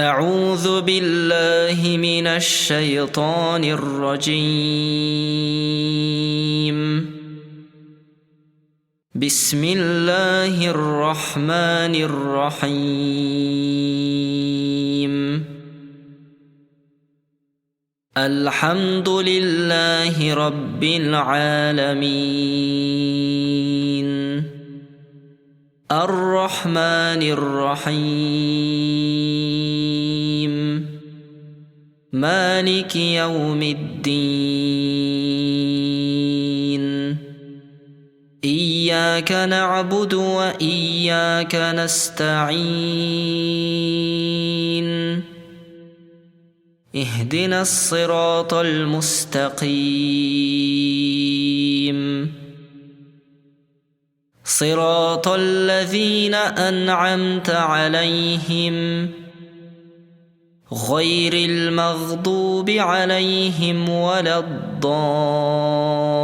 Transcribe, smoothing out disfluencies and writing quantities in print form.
أعوذ بالله من الشيطان الرجيم. بسم الله الرحمن الرحيم. الحمد لله رب العالمين. الرحمن الرحيم. مالك يوم الدين. إياك نعبد وإياك نستعين. اهدنا الصراط المستقيم. صراط الذين أنعمت عليهم غير المغضوب عليهم ولا الضالين.